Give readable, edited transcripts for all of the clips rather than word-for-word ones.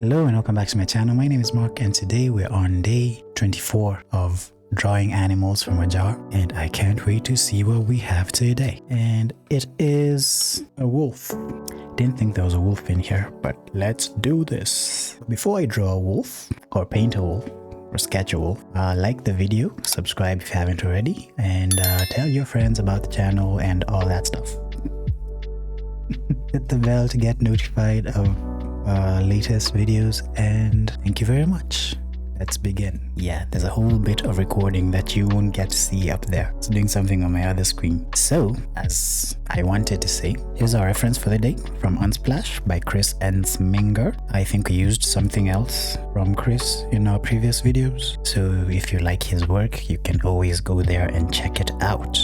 Hello and welcome back to my channel. My name is Mark and today we're on day 24 of drawing animals from a jar, and I can't wait to see what we have today. And it is a wolf. Didn't think there was a wolf in here, but let's do this. Before I draw a wolf or paint a wolf or sketch a wolf, like the video, subscribe if you haven't already, and tell your friends about the channel and all that stuff. Hit the bell to get notified of latest videos, and thank you very much. Let's begin. Yeah, there's a whole bit of recording that you won't get to see up there. It's doing something on my other screen. So, as I wanted to say, here's our reference for the day from Unsplash by Chris and Sminger. I think we used something else from Chris in our previous videos. So if you like his work, you can always go there and check it out.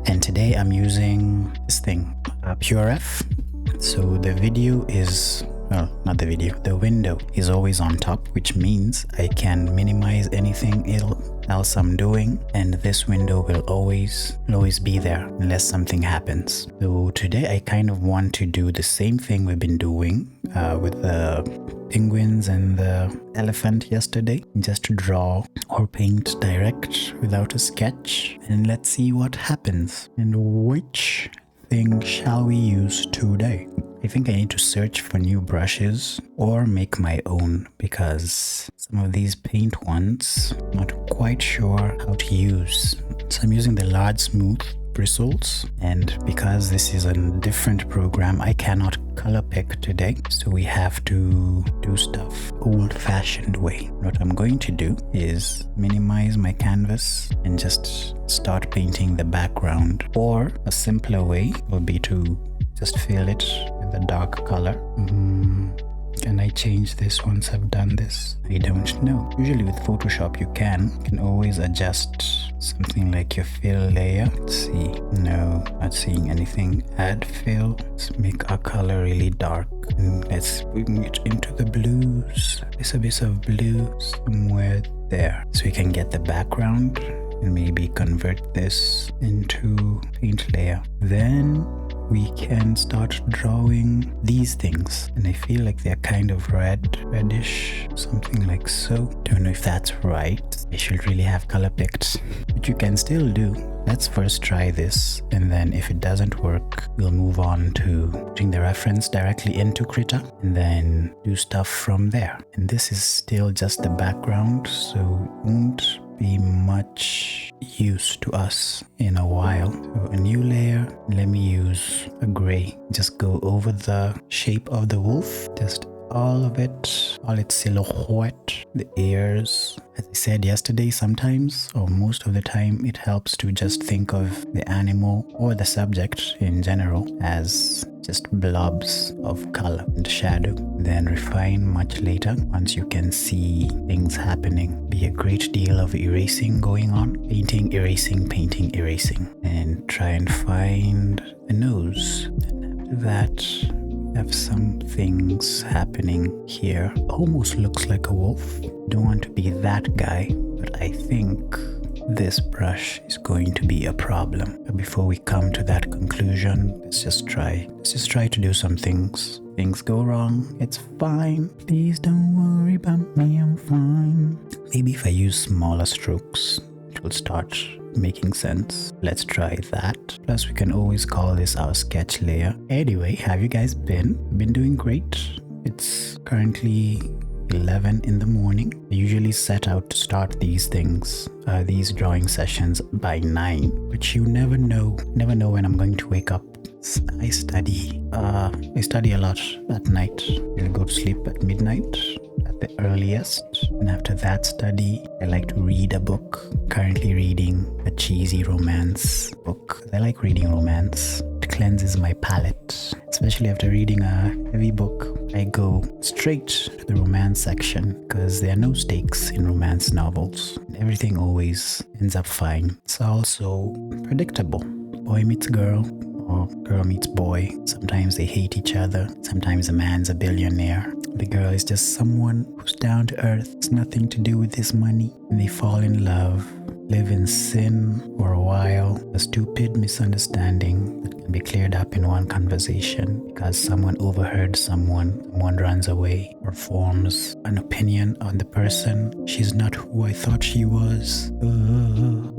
And today I'm using this thing, PureF. So the video is, well, not the video, the window is always on top, which means I can minimize anything else I'm doing, and this window will always be there unless something happens. So today I kind of want to do the same thing we've been doing with the penguins and the elephant yesterday, just to draw or paint direct without a sketch, and let's see what happens. And which thing shall we use today? I think I need to search for new brushes or make my own, because some of these paint ones I'm not quite sure how to use. So I'm using the large smooth bristles, and because this is a different program, I cannot color pick today, so we have to do stuff old-fashioned way. What I'm going to do is minimize my canvas and just start painting the background, or a simpler way would be to just fill it with a dark color. Can I change this once I've done this? I don't know. Usually with Photoshop you can always adjust something like your fill layer. Let's see. No, not seeing anything. Add fill. Let's make our color really dark. And let's bring it into the blues. There's a bit of blue somewhere there. So we can get the background and maybe convert this into paint layer. Then we can start drawing these things, and I feel like they're kind of reddish, something like so. Don't know if that's right. I should really have color picked, but you can still do. Let's first try this, and then if it doesn't work, we'll move on to putting the reference directly into Krita and then do stuff from there. And this is still just the background, so it won't be much use to us in a while. So a new layer, let me use a gray. Just go over the shape of the wolf, just all of it, all its silhouette, the ears. As I said yesterday, sometimes or most of the time it helps to just think of the animal or the subject in general as just blobs of color and shadow, then refine much later once you can see things happening. Be a great deal of erasing going on, painting, erasing, painting, erasing, and try and find the nose. And after that, have some things happening here. Almost looks like a wolf. Don't want to be that guy, but I think this brush is going to be a problem. But before we come to that conclusion, let's just try to do some things. Things go wrong, it's fine. Please don't worry about me, I'm fine. Maybe if I use smaller strokes, it will start making sense. Let's try that. Plus we can always call this our sketch layer. Anyway, have you guys been doing great? It's currently 11 in the morning. I usually set out to start these things, these drawing sessions by 9, but you never know when I'm going to wake up. I study a lot at night. I'll go to sleep at midnight at the earliest, and after that study I like to read a book. Currently reading a cheesy romance book. I like reading romance. It cleanses my palate, especially after reading a heavy book. I go straight to the romance section because there are no stakes in romance novels. Everything always ends up fine. It's also predictable. Boy meets girl, or girl meets boy. Sometimes they hate each other. Sometimes a man's a billionaire. The girl is just someone who's down to earth. It's nothing to do with his money. And they fall in love. live in sin for a while, a stupid misunderstanding that can be cleared up in one conversation because someone overheard someone runs away or forms an opinion on the person. She's not who I thought she was.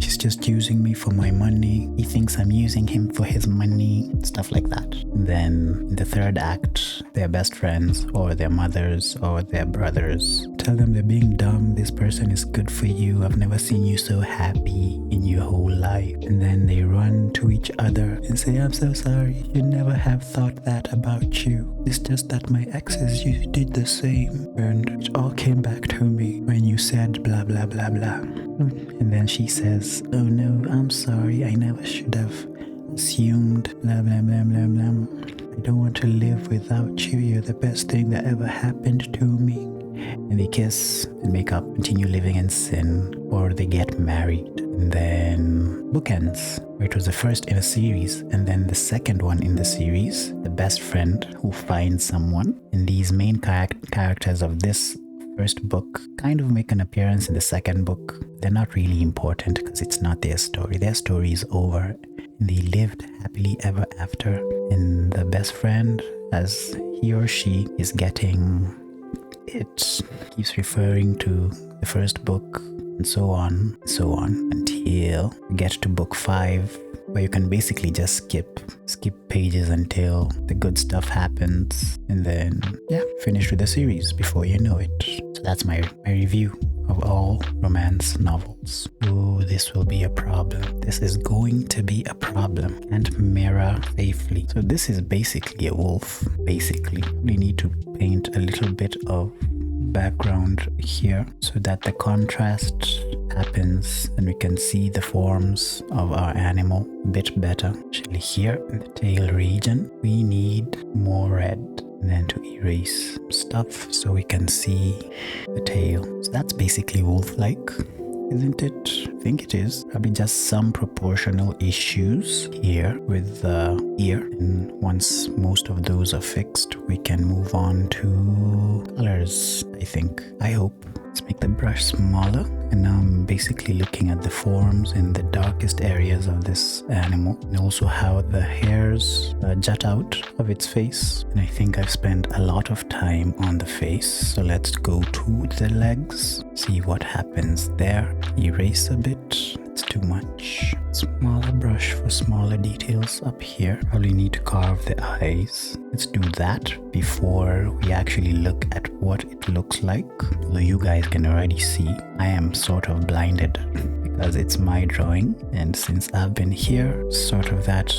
She's just using me for my money. He thinks I'm using him for his money. Stuff like that. And then in the third act, their best friends or their mothers or their brothers tell them they're being dumb. This person is good for you. I've never seen you so happy in your whole life. And then they run to each other and say, I'm so sorry. You never have thought that about you. It's just that my exes, you did the same. And it all came back to me when you said blah, blah, blah, blah. And then she says, oh no, I'm sorry. I never should have assumed blah, blah, blah, blah, blah. I don't want to live without you. You're the best thing that ever happened to me. And they kiss and make up, continue living in sin, or they get married. And then bookends, where it was the first in a series, and then the second one in the series, the best friend who finds someone. And these main characters of this first book kind of make an appearance in the second book. They're not really important because it's not their story. Their story is over. And they lived happily ever after. And the best friend, as he or she is getting, it keeps referring to the first book and so on until we get to book 5, where you can basically just skip pages until the good stuff happens, and then finish with the series before you know it. So that's my review of all romance novels. Oh, this will be a problem. This is going to be a problem. Can't mirror safely. So this is basically a wolf. Basically, we need to paint a little bit of background here so that the contrast happens and we can see the forms of our animal a bit better. Actually, here in the tail region, we need more red, and then to erase stuff so we can see the tail. So that's basically wolf-like, isn't it? I think it is. Probably just some proportional issues here with the ear. And once most of those are fixed, we can move on to colors, I think. I hope. Let's make the brush smaller. And now I'm basically looking at the forms in the darkest areas of this animal, and also how the hairs jut out of its face. And I think I've spent a lot of time on the face. So let's go to the legs, see what happens there. Erase a bit. It's too much. Smaller brush for smaller details up here. Probably need to carve the eyes. Let's do that before we actually look at what it looks like. Although you guys can already see, I am sort of blinded because it's my drawing, and since I've been here, sort of that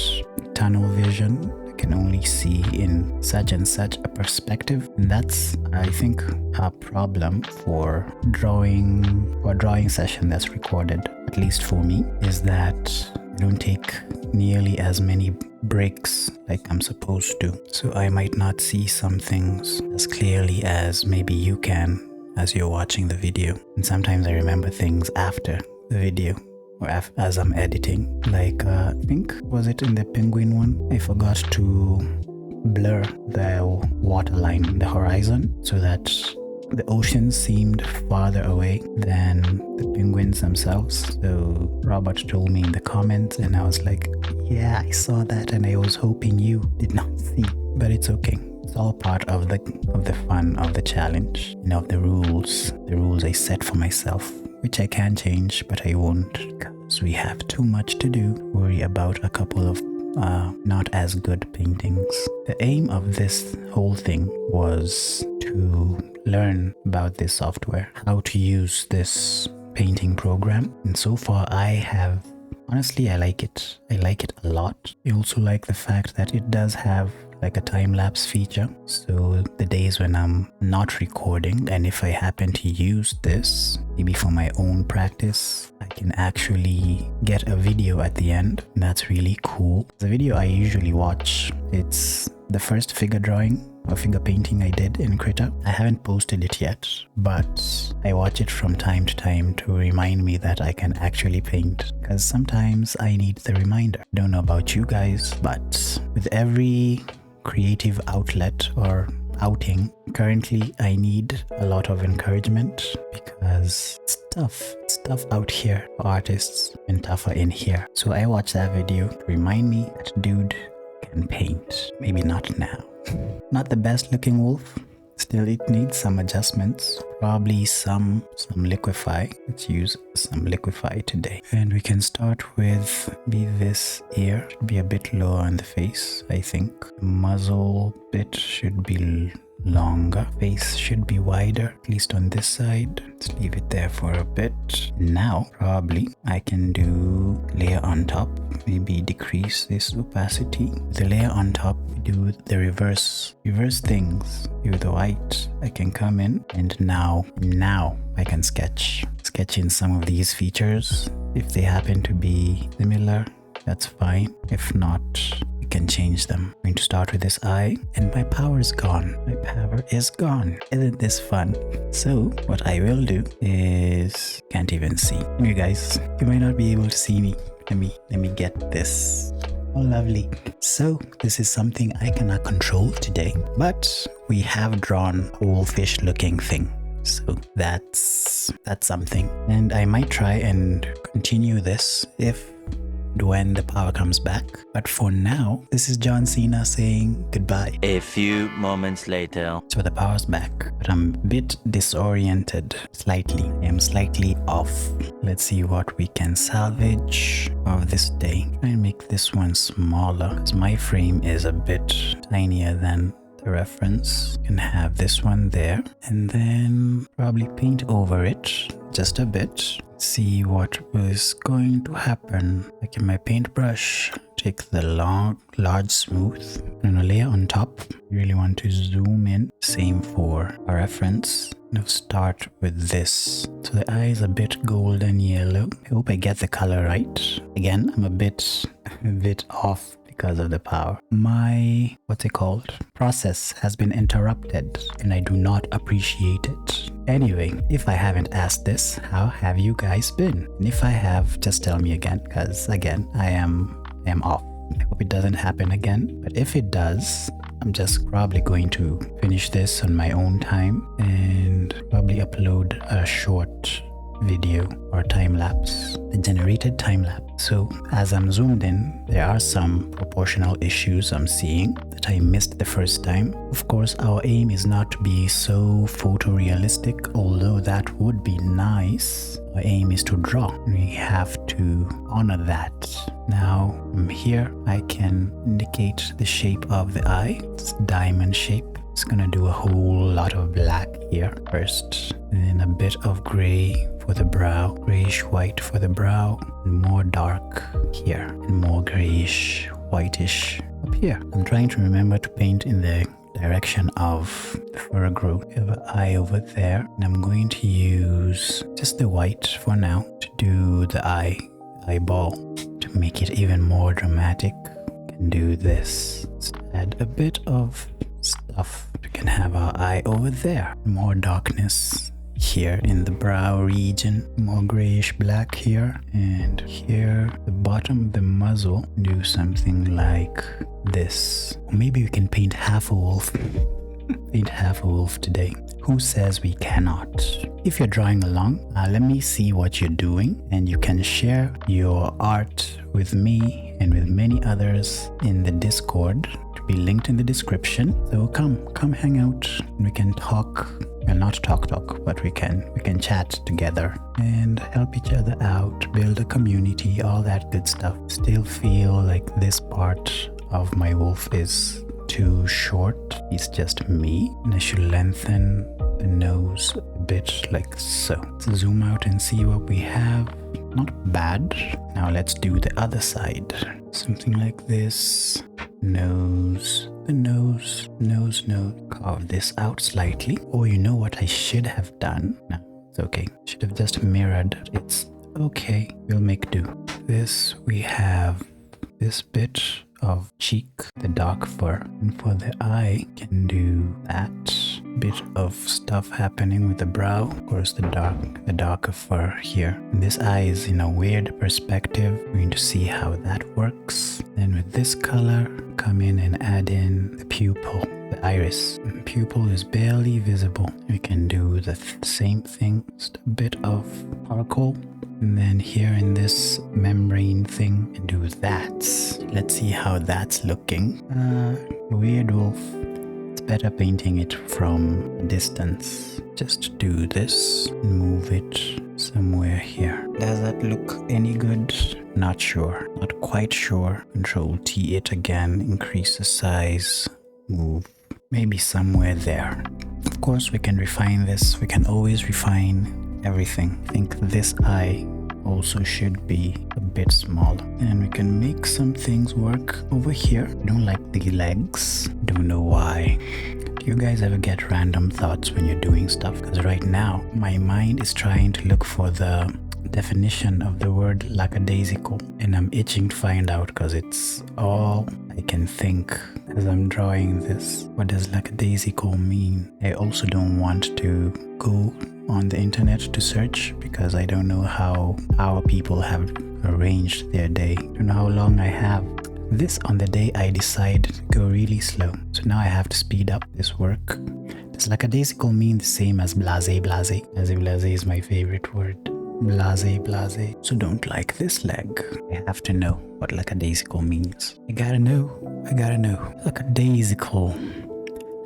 tunnel vision, I can only see in such and such a perspective. And that's, I think, a problem for a drawing session that's recorded, at least for me, is that I don't take nearly as many breaks like I'm supposed to. So I might not see some things as clearly as maybe you can as you're watching the video. And sometimes I remember things after the video or as I'm editing. Like, I think, was it in the penguin one? I forgot to blur the waterline, the horizon, so that the ocean seemed farther away than the penguins themselves. So Robert told me in the comments, and I was like, yeah, I saw that, and I was hoping you did not see. But it's okay. It's all part of the fun of the challenge, and of the rules I set for myself, which I can change, but I won't, because we have too much to do. Worry about a couple of not as good paintings. The aim of this whole thing was to learn about this software, how to use this painting program, and so far honestly, I like it. I like it a lot. I also like the fact that it does have like a time-lapse feature. So the days when I'm not recording, and if I happen to use this, maybe for my own practice, I can actually get a video at the end. And that's really cool. The video I usually watch, it's the first figure drawing or figure painting I did in Krita. I haven't posted it yet, but I watch it from time to time to remind me that I can actually paint, because sometimes I need the reminder. I don't know about you guys, but with every creative outlet or outing. Currently, I need a lot of encouragement because it's tough. It's tough out here for artists and tougher in here. So I watched that video to remind me that dude can paint. Maybe not now. Not the best looking wolf. Still, it needs some adjustments. Probably some liquify. Let's use some liquify today. And we can start with this ear. Should be a bit lower on the face, I think. The muzzle bit should be longer. Face should be wider, at least on this side. Let's leave it there for a bit. Now, probably I can do layer on top. Maybe decrease this opacity. The layer on top, do the reverse things. Do the white. I can come in and now I can sketch in some of these features. If they happen to be similar, that's fine. If not, we can change them. I'm going to start with this eye, and my power is gone. My power is gone. Isn't this fun? So what I will do is, can't even see. You guys, you might not be able to see me. Let me get this. Oh, lovely. So this is something I cannot control today, but we have drawn a wolfish looking thing. So that's something. And I might try and continue this when the power comes back. But for now, this is John Cena saying goodbye. A few moments later. So the power's back, but I'm a bit disoriented slightly. I am slightly off. Let's see what we can salvage of this day. Try and make this one smaller because my frame is a bit tinier than the reference. You can have this one there and then probably paint over it just a bit. See what is going to happen. Like in my paintbrush, take the large smooth and a layer on top. You really want to zoom in. Same for a reference. Now start with this. So the eye is a bit golden yellow. I hope I get the color right. Again, I'm a bit off because of the power. My, process has been interrupted and I do not appreciate it. Anyway, if I haven't asked this, how have you guys been? And if I have, just tell me again, because again, I am off. I hope it doesn't happen again, but if it does, I'm just probably going to finish this on my own time and probably upload a short video or time-lapse, a generated time-lapse. So as I'm zoomed in, there are some proportional issues I'm seeing that I missed the first time. Of course, our aim is not to be so photorealistic, although that would be nice. Our aim is to draw. We have to honor that. Now from here, I can indicate the shape of the eye. It's diamond shape. It's gonna do a whole lot of black here first, and then a bit of gray for the brow, grayish white for the brow, and more dark here, and more grayish whitish up here. I'm trying to remember to paint in the direction of the fur growth. We have an eye over there, and I'm going to use just the white for now to do the eyeball to make it even more dramatic. Can do this. Let's add a bit of stuff. We can have our eye over there. More darkness here in the brow region. More grayish black here. And here, the bottom of the muzzle, do something like this. Or maybe we can paint half a wolf. Paint half a wolf today. Who says we cannot? If you're drawing along, let me see what you're doing, and you can share your art with me and with many others in the Discord, to be linked in the description. So come hang out, and we can talk. Well, not talk, but we can chat together and help each other out, build a community, all that good stuff. Still feel like this part of my wolf is too short. It's just me, and I should lengthen the nose a bit like so. Let's zoom out and see what we have. Not bad. Now let's do the other side. Something like this. Nose. The nose. Carve this out slightly. Or you know what I should have done? No, it's okay. Should have just mirrored. It's okay. We'll make do. This, we have this bit of cheek, the dark fur, and for the eye can do that bit of stuff happening with the brow. Of course, the darker fur here. And this eye is in a weird perspective. We're going to see how that works. Then with this color, come in and add in the pupil, the iris. Pupil is barely visible. We can do the same thing, just a bit of charcoal. And then here in this membrane thing, and do that. Let's see how that's looking. Weird wolf. It's better painting it from a distance. Just do this and move it somewhere here. Does that look any good? Not sure. Not quite sure. Control T it again. Increase the size. Move. Maybe somewhere there. Of course, we can refine this. We can always refine everything. I think this eye also should be a bit smaller. And we can make some things work over here. I don't like the legs. Don't know why. Do you guys ever get random thoughts when you're doing stuff? Because right now, my mind is trying to look for the definition of the word lackadaisical, and I'm itching to find out because it's all I can think as I'm drawing this. What does lackadaisical mean? I also don't want to go on the internet to search because I don't know how our people have arranged their day. I don't know how long I have. This on the day I decide to go really slow. So now I have to speed up this work. Does lackadaisical mean the same as blasé? Blasé is my favorite word. Blasé. So don't like this leg. I have to know what lackadaisical means. I gotta know. Lackadaisical.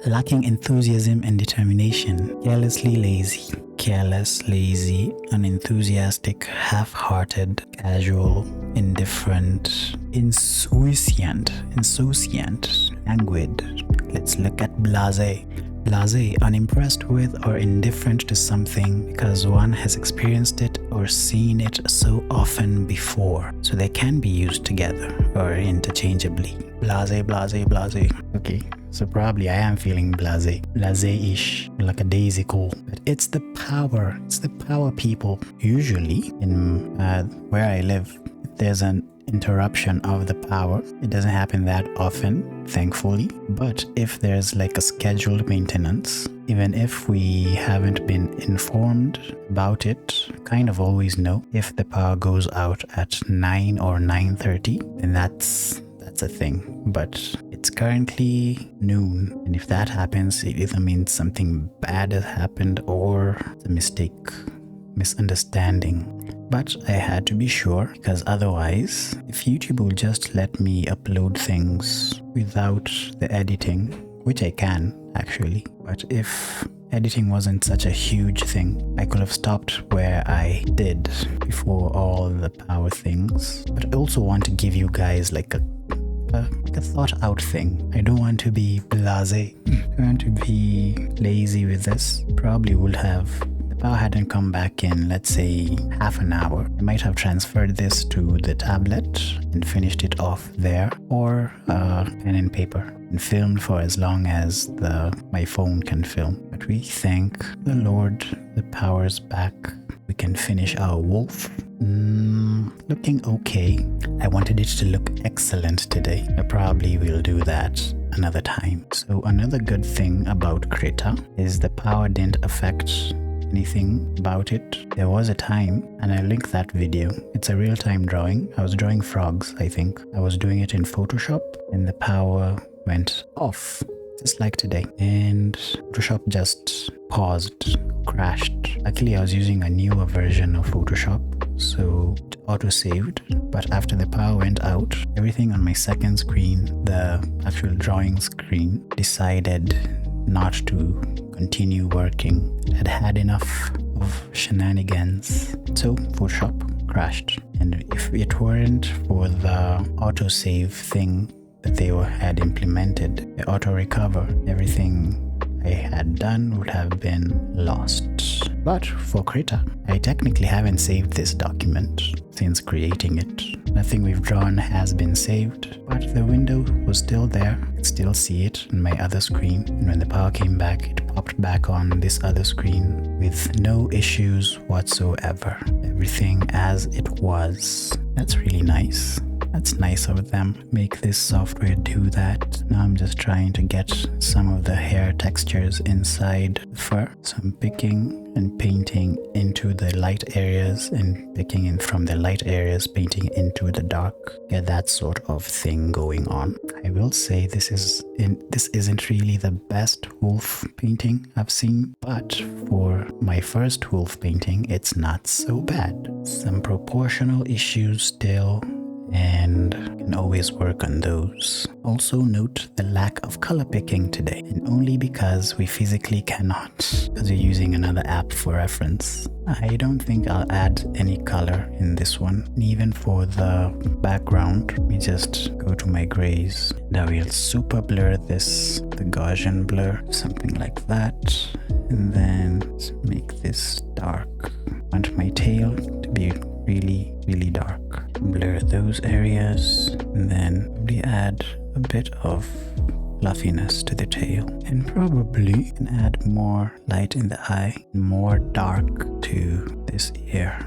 Lacking enthusiasm and determination. Carelessly lazy. Careless, lazy, unenthusiastic, half-hearted, casual, indifferent, insouciant, languid. Let's look at blasé. Blasé, unimpressed with or indifferent to something because one has experienced it or seen it so often before. So they can be used together or interchangeably. Blasé. Okay, so probably I am feeling blasé-ish, lackadaisical. But it's the power. It's the power, people. Usually, in where I live, if there's an interruption of the power, it doesn't happen that often, thankfully. But if there's like a scheduled maintenance, even if we haven't been informed about it, kind of always know if the power goes out at 9 or 9:30, then that's a thing. But it's currently noon, and if that happens, it either means something bad has happened or it's a misunderstanding. But I had to be sure, because otherwise, if YouTube will just let me upload things without the editing, which I can actually, but if editing wasn't such a huge thing, I could have stopped where I did before all the power things. But I also want to give you guys like a thought out thing. I don't want to be blasé. I want to be lazy with this. Probably would have, the power hadn't come back in, let's say, half an hour. I might have transferred this to the tablet and finished it off there, or pen and paper, and filmed for as long as my phone can film. But we thank the Lord, the power's back. We can finish our wolf. Looking okay. I wanted it to look excellent today. I probably will do that another time. So another good thing about Krita is the power didn't affect anything about it. There was a time, and I linked that video. It's a real-time drawing. I was drawing frogs, I think. I was doing it in Photoshop, and the power went off, just like today. And Photoshop just paused, crashed. Luckily, I was using a newer version of Photoshop, so it auto-saved. But after the power went out, everything on my second screen, the actual drawing screen, decided not to continue working. It had had enough of shenanigans. So Photoshop crashed. And if it weren't for the autosave thing that they had implemented, the auto recover, everything I had done would have been lost. But for Krita, I technically haven't saved this document since creating it. Nothing we've drawn has been saved, but the window was still there. I could still see it on my other screen, and when the power came back, it popped back on this other screen with no issues whatsoever. Everything as it was. That's really nice. That's nice of them. Make this software do that. Now I'm just trying to get some of the hair textures inside the fur. So I'm picking and painting into the light areas and picking in from the light areas, painting into the dark. Get that sort of thing going on. I will say this isn't really the best wolf painting I've seen, but for my first wolf painting, it's not so bad. Some proportional issues still, and can always work on those. Also note the lack of color picking today, and only because we physically cannot, because we're using another app for reference. I don't think I'll add any color in this one. And even for the background, we just go to my grays. Now we'll super blur this, the Gaussian blur, something like that. And then make this dark. I want my tail to be really dark. Blur those areas, and then we add a bit of fluffiness to the tail, and probably can add more light in the eye, more dark to this ear.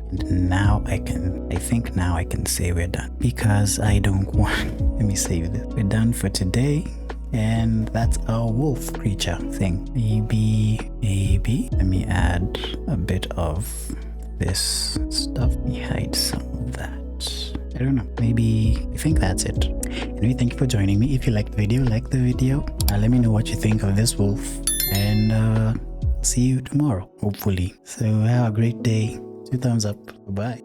And now I think now I can say we're done, because I don't want, let me save this. We're done for today. And that's our wolf creature thing. Maybe let me add a bit of this stuff. Let me hide some of that. I don't know, maybe I think that's it. Anyway, thank you for joining me. If you liked the video, like the video. Let me know what you think of this wolf, and see you tomorrow, hopefully. So have a great day. 2 thumbs up. Bye.